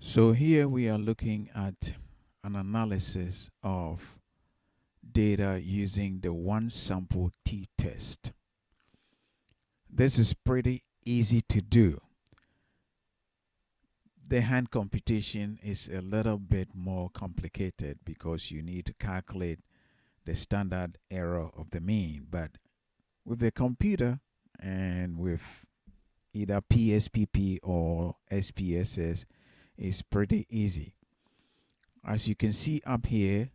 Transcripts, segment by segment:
So here we are looking at an analysis of data using the one sample t-test. This is pretty easy to do. The hand computation is a little bit more complicated because you need to calculate the standard error of the mean. But with the computer and with either PSPP or SPSS, it's pretty easy. As you can see up here,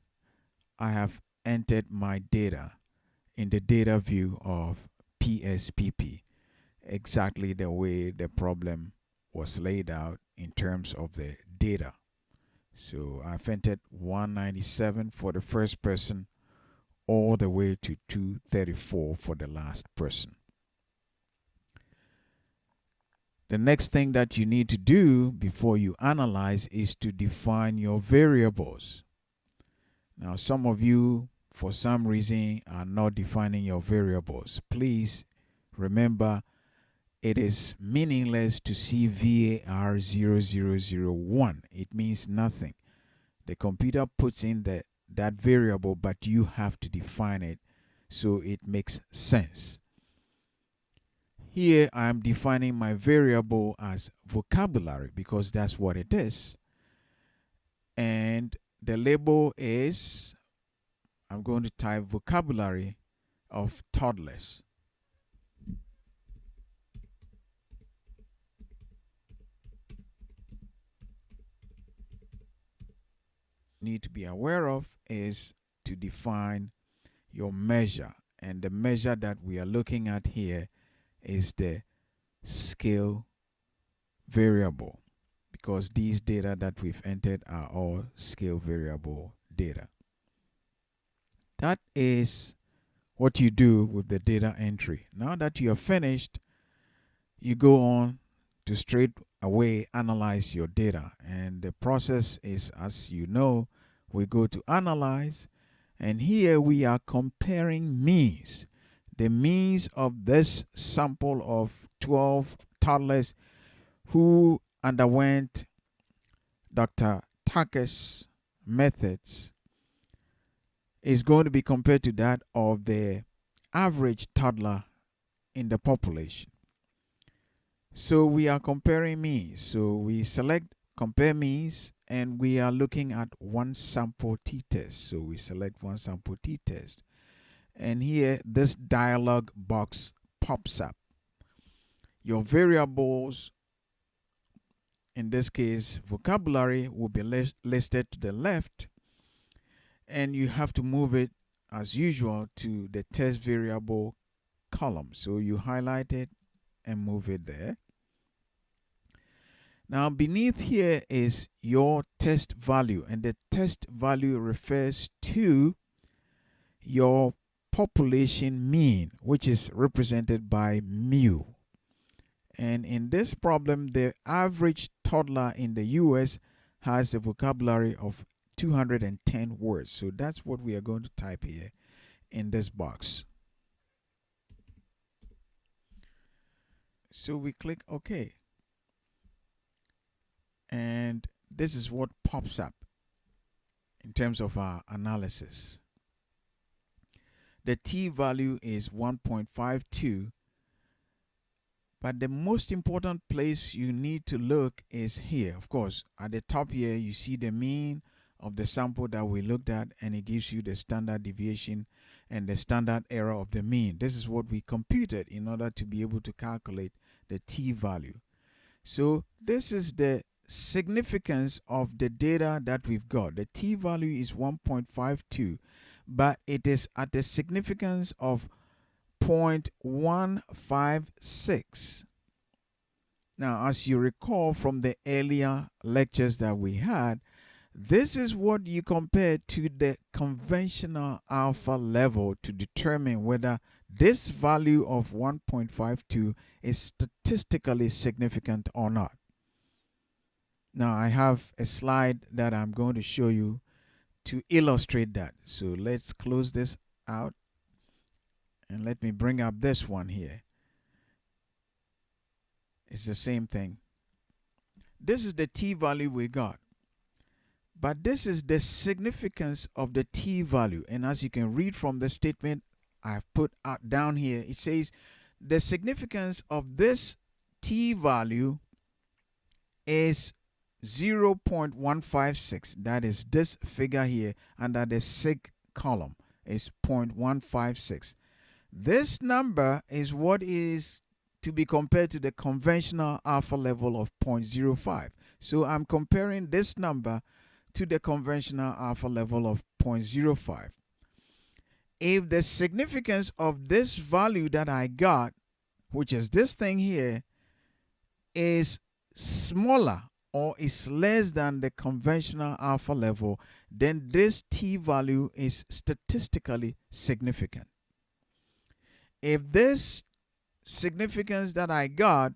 I have entered my data in the data view of PSPP, exactly the way the problem was laid out in terms of the data. So I've entered 197 for the first person all the way to 234 for the last person. The next thing that you need to do before you analyze is to define your variables. Now, some of you, for some reason, are not defining your variables. Please remember, it is meaningless to see VAR 0001. It means nothing. The computer puts in that variable, but you have to define it so it makes sense. Here I am defining my variable as vocabulary because that's what it is. And the label is, I'm going to type vocabulary of toddlers. Need to be aware of is to define your measure, and the measure that we are looking at here is the scale variable, because these data that we've entered are all scale variable data. That is what you do with the data entry. Now that you are finished, you go on to straight away analyze your data, and the process is, as you know, we go to analyze, and here we are comparing means. The means of this sample of 12 toddlers who underwent Dr. Tucker's methods is going to be compared to that of the average toddler in the population. So we are comparing means. So we select compare means, and we are looking at one sample t-test. So we select one sample t-test. And here this dialog box pops up. Your variables, in this case vocabulary, will be listed to the left, and you have to move it as usual to the test variable column. So you highlight it and move it there. Now beneath here is your test value, and the test value refers to your population mean, which is represented by mu. And in this problem, the average toddler in the US has a vocabulary of 210 words. So that's what we are going to type here in this box. So we click OK. And this is what pops up in terms of our analysis. The t value is 1.52, but the most important place you need to look is here. Of course, at the top here, you see the mean of the sample that we looked at, and it gives you the standard deviation and the standard error of the mean. This is what we computed in order to be able to calculate the t value. So this is the significance of the data that we've got. The t value is 1.52, but it is at the significance of 0.156. Now, as you recall from the earlier lectures that we had, this is what you compare to the conventional alpha level to determine whether this value of 1.52 is statistically significant or not. Now, I have a slide that I'm going to show you to illustrate that. So let's close this out, and let me bring up this one here. It's the same thing. this is the t-value we got. But this is the significance of the t-value. And as you can read from the statement I've put out down here, it says the significance of this t-value is 0.156. That is this figure here under the sig column is 0.156. This number is what is to be compared to the conventional alpha level of 0.05. So I'm comparing this number to the conventional alpha level of 0.05. If the significance of this value that I got, which is this thing here, is smaller or is less than the conventional alpha level, then this t-value is statistically significant. If this significance that I got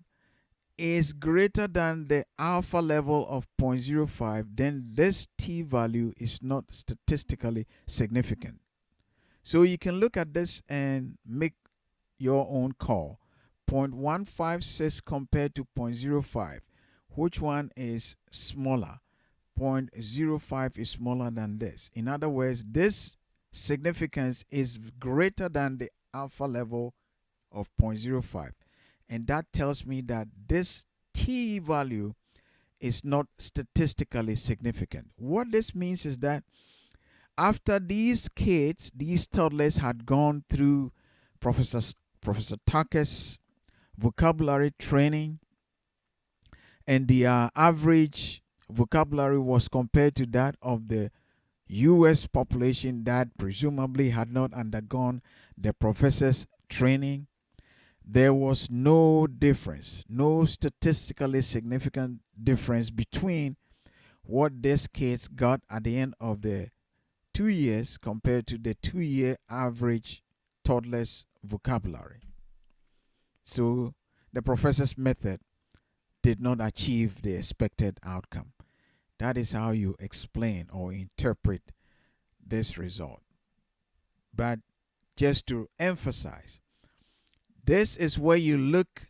is greater than the alpha level of 0.05, then this t-value is not statistically significant. So you can look at this and make your own call. 0.156 compared to 0.05. Which one is smaller? 0.05 is smaller than this. In other words, this significance is greater than the alpha level of 0.05. And that tells me that this t value is not statistically significant. What this means is that after these kids, these toddlers had gone through Professor Tucker's vocabulary training, and their average vocabulary was compared to that of the US population that presumably had not undergone the professor's training, there was no difference, no statistically significant difference between what these kids got at the end of the 2 years compared to the 2-year average toddler's vocabulary. So the professor's method did not achieve the expected outcome. That is how you explain or interpret this result. But just to emphasize, this is where you look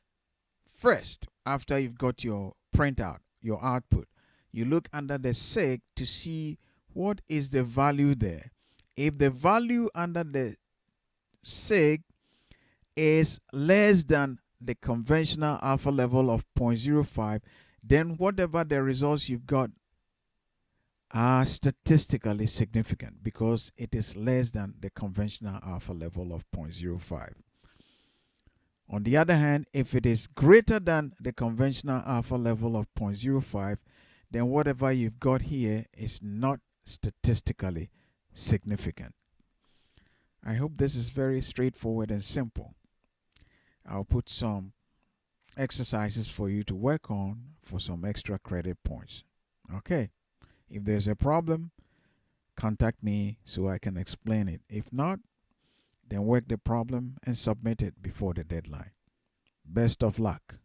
first after you've got your printout, your output. You look under the sig to see what is the value there. If the value under the sig is less than the conventional alpha level of 0.05, then whatever the results you've got are statistically significant because it is less than the conventional alpha level of 0.05. On the other hand, if it is greater than the conventional alpha level of 0.05, then whatever you've got here is not statistically significant. I hope this is very straightforward and simple. I'll put some exercises for you to work on for some extra credit points. Okay. If there's a problem, contact me so I can explain it. If not, then work the problem and submit it before the deadline. Best of luck.